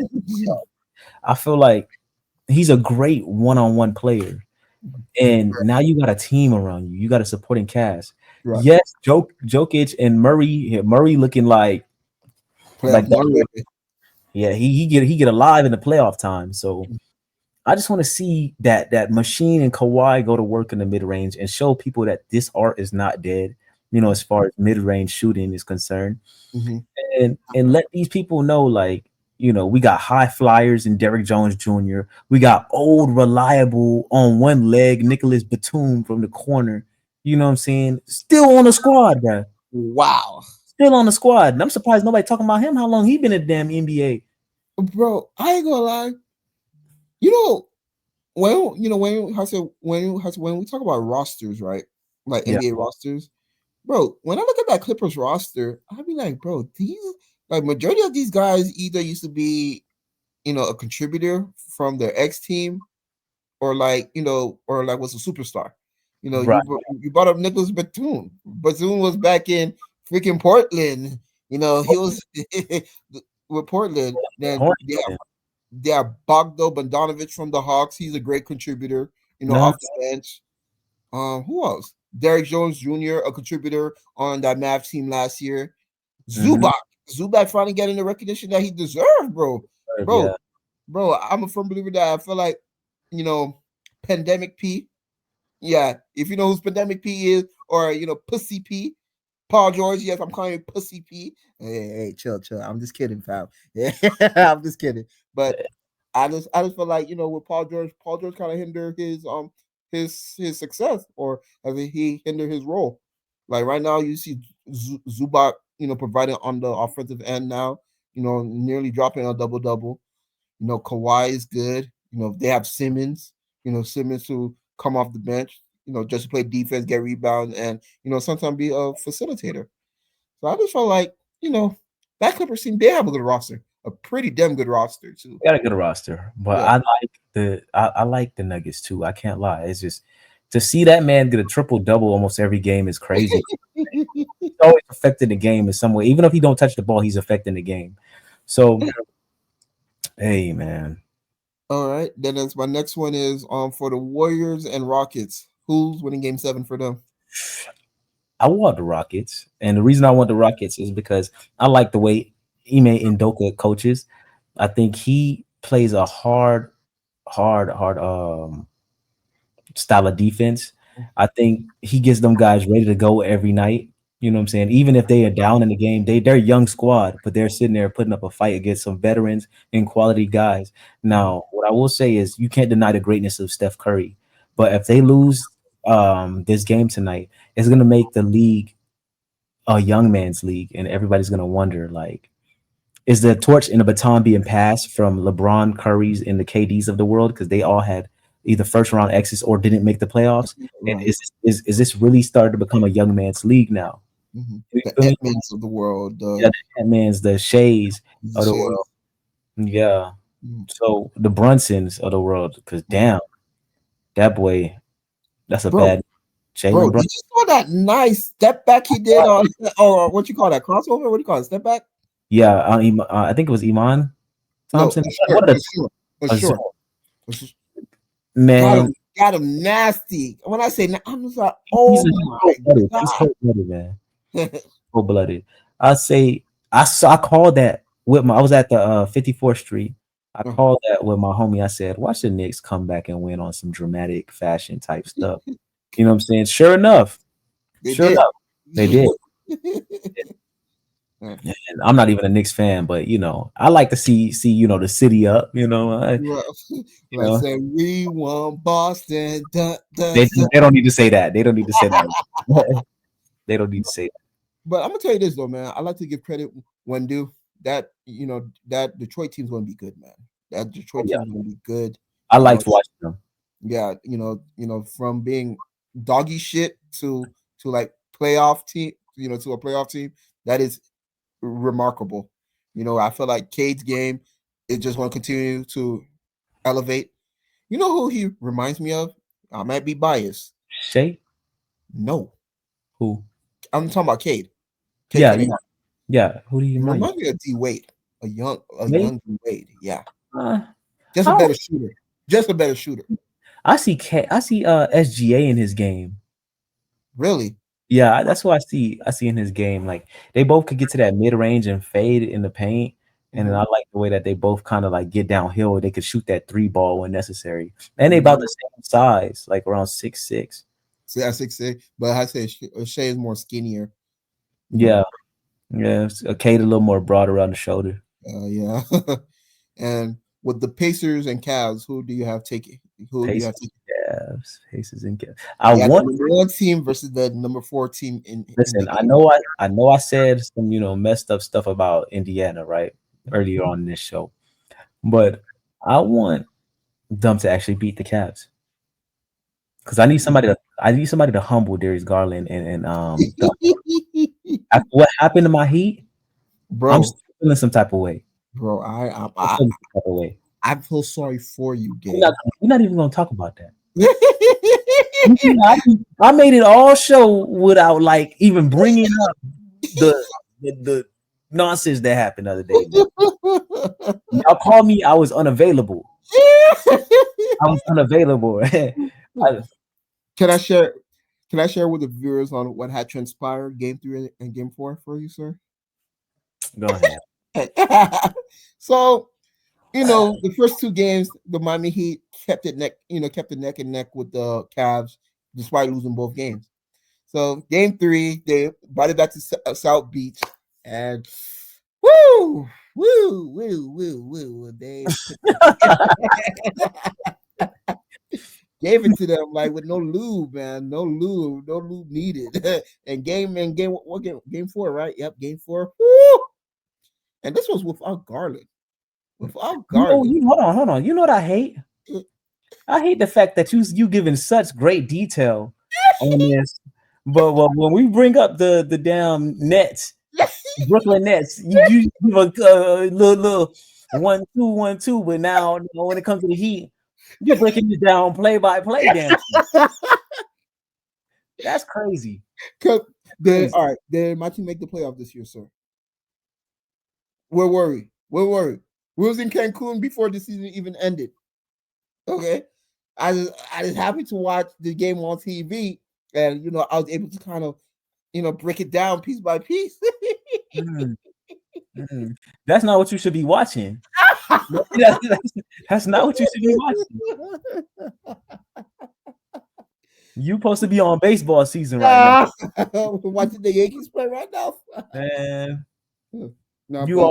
I feel like he's a great one-on-one player. And now you got a team around you. You got a supporting cast. Right. Yes, Jokic and Murray looking like that. Yeah, he get alive in the playoff time. So I just want to see that machine and Kawhi go to work in the mid range and show people that this art is not dead. As far as mid range shooting is concerned, and let these people know, like, we got high flyers in Derrick Jones Jr. We got old reliable on one leg Nicholas Batum from the corner. You know what I'm saying? Still on the squad, bro. Wow, still on the squad. And I'm surprised nobody talking about him. How long he been in the damn NBA, bro? I ain't gonna lie. When we talk about rosters, right? Like NBA rosters, bro. When I look at that Clippers roster, I be like, bro, these majority of these guys either used to be, a contributor from their ex team, or was a superstar. Right. You brought up Nicholas Batum. Batum was back in freaking Portland. He was with Portland. Then they have Bogdo Bogdanovic from the Hawks. He's a great contributor, off the bench. Who else? Derrick Jones Jr., a contributor on that Mavs team last year. Zubac finally getting the recognition that he deserved, bro. Bro, I'm a firm believer that I feel like, Pandemic P. Yeah, if you know who's Pandemic P is, or Pussy P. Paul George, yes, I'm calling him Pussy P. Hey, chill. I'm just kidding, fam. Yeah, I'm just kidding. But I just feel like, with Paul George kind of hindered his success, or as he hindered his role. Like right now, you see Zubac, providing on the offensive end now, nearly dropping a double-double. Kawhi is good. They have Simmons, Simmons who come off the bench, just to play defense, get rebounds, and, sometimes be a facilitator. So I just felt like, that Clippers team, they have a good roster, a pretty damn good roster too. They got a good roster, but I like the Nuggets too. I can't lie. It's just to see that man get a triple-double almost every game is crazy. He's always affecting the game in some way. Even if he don't touch the ball, he's affecting the game. So, hey, man. All right. Then that's my next one is for the Warriors and Rockets. Who's winning game 7 for them? I want the Rockets. And the reason I want the Rockets is because I like the way Ime Udoka coaches. I think he plays a hard style of defense. I think he gets them guys ready to go every night. You know what I'm saying? Even if they are down in the game, they're a young squad, but they're sitting there putting up a fight against some veterans and quality guys. Now, what I will say is you can't deny the greatness of Steph Curry. But if they lose this game tonight, it's going to make the league a young man's league, and everybody's going to wonder, like, is the torch and the baton being passed from LeBron, Curry's, and the KDs of the world, because they all had either first round exits or didn't make the playoffs? And is this really started to become a young man's league now? The Edmonds of the world, the Edmonds, the Shays of the world, So the Brunsons of the world, because damn, that boy, that's a bad. Bro, did you saw that nice step back he did on, or what you call that, crossover? What do you call it, step back? Yeah, I think it was Iman Thompson. Sure. Man, got him nasty. When I say, I'm just like, oh my God. He's cold-blooded, man. Cold-blooded. I called that with I was at the 54th Street. I called that with my homie. I said, watch the Knicks come back and win on some dramatic fashion type stuff. You know what I'm saying? Sure enough. They did. Yeah. And I'm not even a Knicks fan, but I like to see the city up. Well, You like know say we won Boston. Dun, dun, they dun. they don't need to say that. They don't need to say that. They don't need to say that. But I'm gonna tell you this though, man. I like to give credit when due. That Detroit team's gonna be good, man. That Oh, Detroit yeah, team's gonna be good. I You know, liked watching them. yeah, from being doggy shit to like playoff team, to a playoff team. That is remarkable. I feel like Cade's game is just going to continue to elevate. You know who he reminds me of? I might be biased. Shay, No, who? I'm talking about Cade. Cade Yeah, Cunningham. yeah. Who do you He mind? reminds me of D Wade, a Wade? young D Wade. Yeah, Uh, just a how? better shooter. Just a better shooter. I see SGA in his game. Really. Yeah, that's what I see in his game. Like they both could get to that mid range and fade in the paint. And then Mhm. I like the way that they both kind of like get downhill. They could shoot that three ball when necessary. And they about Mhm. the same size, like around 6'6". See, I 6'6", but I say Shea is more skinnier. You know. Yeah. Yeah. Kate a little more broad around the shoulder. Yeah. And with the Pacers and Cavs, who do you have taking? Who do you have Paces, taking? Cavs, Paces, and Cavs. I Yeah, the want number one team versus the number 4 team in listen. the I East. know I said some messed up stuff about Indiana right earlier on in this show, but I want them to actually beat the Cavs. Because I need somebody to humble Darius Garland and after what happened to my Heat, I'm bro, still feeling some type of way. bro, I'm feeling some type of way. I feel sorry for you, We're not Gabe. we're not even gonna talk about that. I made it all show without like even bringing up the nonsense that happened the other day, man. Y'all called me, I was unavailable. I was unavailable. Can I share? Can I share with the viewers on what had transpired Game 3 and Game 4 for you, sir? Go ahead. So the first two games, the Miami Heat kept it neck and neck with the Cavs, despite losing both games. So game 3, they brought it back to South Beach, and woo, woo, woo, woo, woo. They gave it to them like with no lube, man, no lube needed. And what game? Game 4, right? Yep, game 4. Woo! And this was without Garland. Without Garland. Hold on. You know what I hate? I hate the fact that you giving such great detail on this, but when we bring up the damn Nets, Brooklyn Nets, you give a little 1-2, 1-2, but now when it comes to the Heat, you're breaking it down play by play. Damn, that's crazy. All right, did my team make the playoff this year, sir? We're worried. We was in Cancun before the season even ended. Okay. I was happy to watch the game on TV, and I was able to kind of break it down piece by piece. Mm, That's not what you should be watching. That's not what you should be watching. You supposed to be on baseball season right now. We're watching the Yankees play right now. Man, No, you but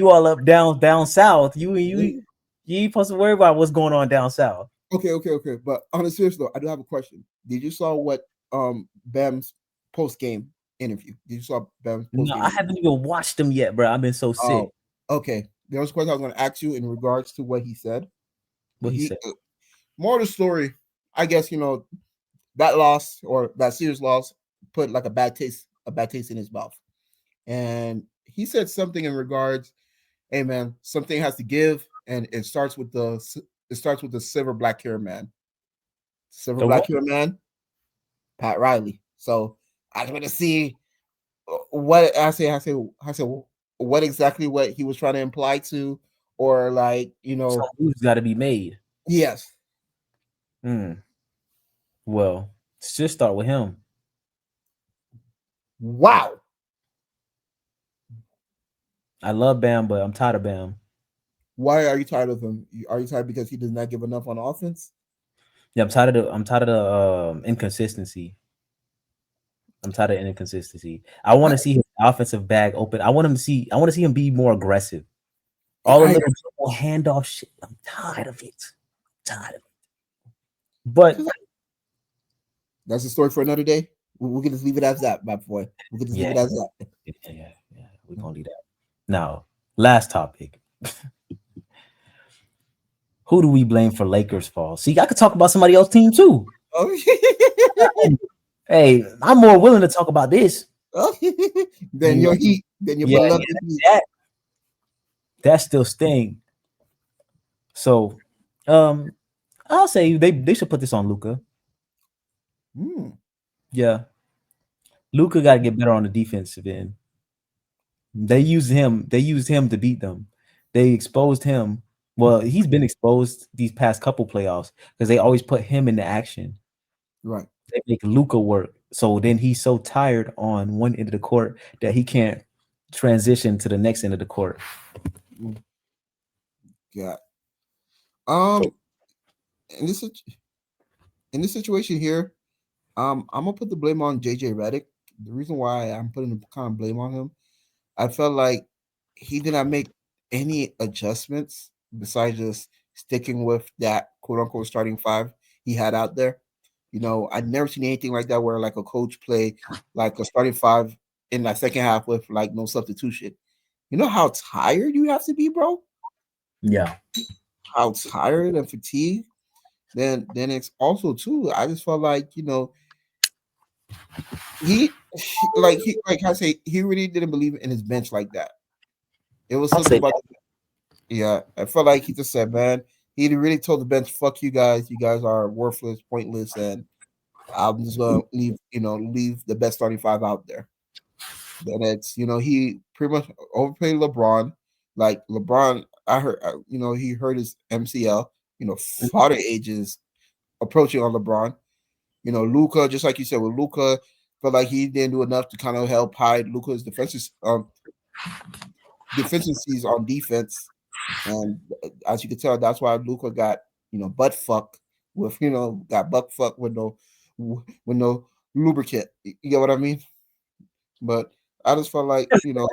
all up down south. You ain't supposed to worry about what's going on down south. okay. But on a serious note, I do have a question. Did you saw what Bam's post game interview? Did you saw Bam's post No, game? I haven't even watched them yet, bro. I've been so sick. Okay. There was a question I was going to ask you in regards to what he said. What he said? More of the story, I guess that loss or that series loss put like a bad taste in his mouth, and he said something in regards, "Hey man, something has to give, and it starts with the silver black hair man, The what? Pat Riley." So I want to see what I say. What exactly what he was trying to imply to, or like Some moves got to be made. yes. Well, let's just start with him. Wow. I love Bam, but I'm tired of Bam. Why are you tired of him? Are you tired because he does not give enough on offense? Yeah, I'm tired of the inconsistency. I'm tired of inconsistency. I want to see his offensive bag open. I want to see him be more aggressive. All the little handoff shit. I'm tired of it. But that's a story for another day. We can just leave it as that, my boy. We can just leave it as that. Yeah. We're gonna leave that. Now, last topic. Who do we blame for Lakers' fall? See, I could talk about somebody else's team too. Oh. Hey, I'm more willing to talk about this. Then your Heat. Then your beloved Heat. That's still staying. So, I'll say they should put this on Luka. Yeah, Luka got to get better on the defensive end. They used him to beat them. They exposed him. Well, he's been exposed these past couple playoffs because they always put him into action. Right. They make Luka work. So then he's so tired on one end of the court that he can't transition to the next end of the court. Yeah. In this situation here, I'm gonna put the blame on JJ Redick. The reason why I'm putting the kind of blame on him, I felt like he did not make any adjustments besides just sticking with that quote unquote starting five he had out there. I'd never seen anything like that where like a coach play like a starting five in that second half with like no substitution. You know how tired you have to be, bro? Yeah. How tired and fatigued. Then it's also too. I just felt like he I say he really didn't believe in his bench like that. It was something about yeah. I felt like he just said, man, he really told the bench, "Fuck you guys. You guys are worthless, pointless, and I'm just gonna leave the best starting five out there." Then it's he pretty much overplayed LeBron. Like LeBron, I heard he hurt his MCL. Father ages approaching on LeBron. Luka, just like you said with Luka, felt like he didn't do enough to kind of help hide Luka's deficiencies on defense. And as you can tell, that's why Luka got butt fucked with got butt fucked with no lubricant. You get what I mean? But I just felt like yeah, no,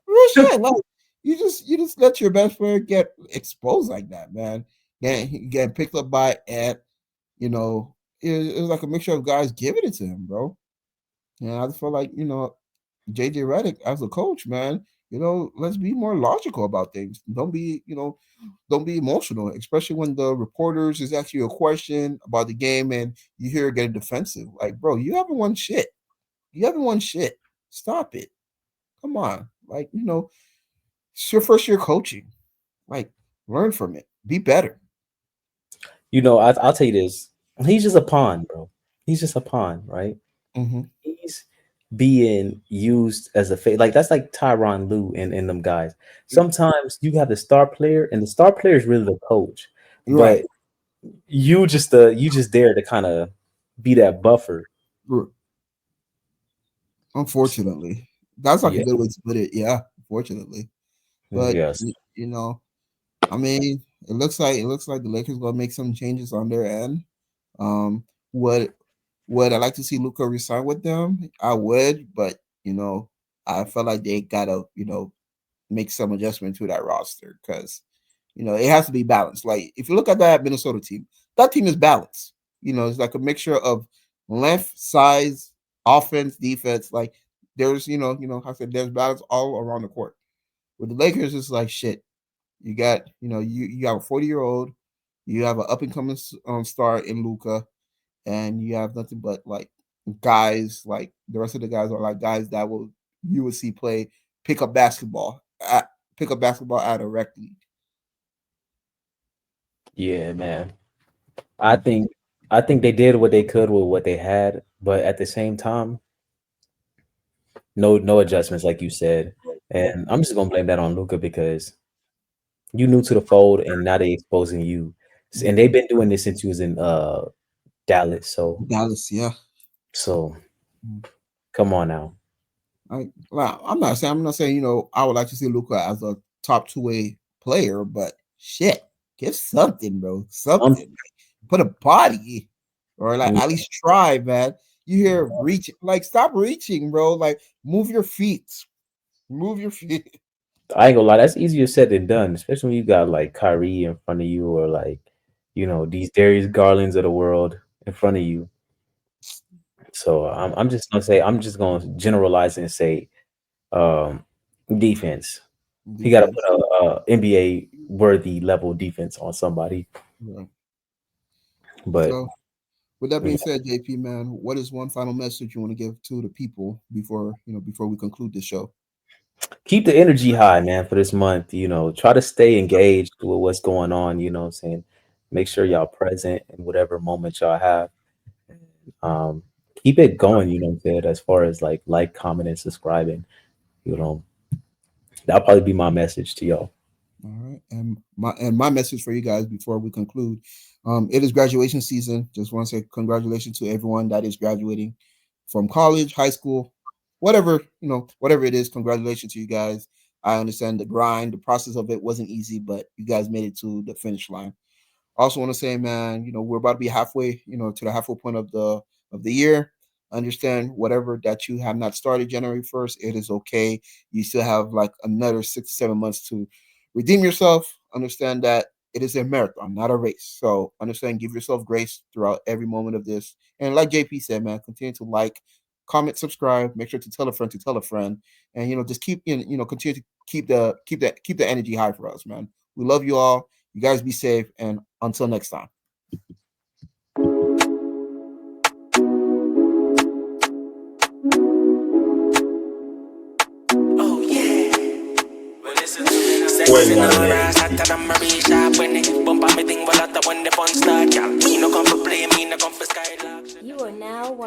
real shit. Like you just let your best player get exposed like that, man. Getting picked up by Ant. It was like a mixture of guys giving it to him, bro. And I just felt like JJ Redick as a coach, man. Let's be more logical about things. Don't be emotional, especially when the reporters is asking you a question about the game and you hear it getting defensive. Like, bro, you haven't won shit. Stop it. Come on. Like, it's your first year coaching. Like, learn from it. Be better. I'll tell you this. He's just a pawn, bro. He's just a pawn, right? Mm-hmm. He's being used as a like that's like Tyronn Lue and them guys. Sometimes you have the star player, and the star player is really the coach, right? But you just there to kind of be that buffer. Unfortunately, that's like a good way to put it. Yeah, unfortunately, but yes. I mean, it looks like the Lakers gonna make some changes on their end. Would I like to see Luka resign with them? I would, but I felt like they gotta make some adjustment to that roster because it has to be balanced. Like if you look at that Minnesota team, that team is balanced. It's like a mixture of length, size, offense, defense. Like there's I said there's balance all around the court. With the Lakers, it's like shit. You got you have a 40-year-old, you have an up and coming star in Luka, and you have nothing but like guys like the rest of the guys are like guys that you would see play pick up basketball out of rec league. Yeah, man. I think they did what they could with what they had, but at the same time, no adjustments, like you said. And I'm just gonna blame that on Luka because you new to the fold, and now they exposing you. And they've been doing this since you was in Dallas. So Dallas, yeah. So come on now. I'm not saying I would like to see Luka as a top two-way player, but shit, get something, bro. Something. Put a body. or like at least try, man. You hear reach, like stop reaching, bro. Like move your feet, move your feet. I ain't gonna lie, that's easier said than done, especially when you got like Kyrie in front of you, or like, these Darius Garlands of the world in front of you. So I'm just gonna generalize and say, um, defense. He got to Defense. put a NBA worthy level defense on somebody. Yeah. But So with that yeah, being said, JP, man, what is one final message you want to give to the people before we conclude the show? keep the energy high, man, for this month. Try to stay engaged with what's going on. You know what I'm saying? Make sure y'all present in whatever moment y'all have. Um, keep it going, you know what I'm saying, as far as like, comment, and subscribing. You know, that'll probably be my message to y'all. All right, and my message for you guys before we conclude, it is graduation season. Just want to say congratulations to everyone that is graduating from college, high school, whatever it is. Congratulations to you guys. I understand the grind, the process of it wasn't easy, but you guys made it to the finish line. Also want to say, man, we're about to be halfway, to the halfway point of the year. Understand whatever that you have not started January 1st, it is okay. You still have like another 6 7 months to redeem yourself. Understand that it is a marathon, not a race. So understand, give yourself grace throughout every moment of this. And like JP said, man, continue to like, comment, subscribe, make sure to tell a friend, and just keep continue to keep the energy high for us, man. We love you all. You guys be safe, and until next time. Oh yeah. Well, listen to me now. Well, Sexy now, no yeah. rise, hotter than Marie Sharp. When they bump on me thing, well, after when the fun start, y'all. Me no come for play, me no come for skylark. You are now watching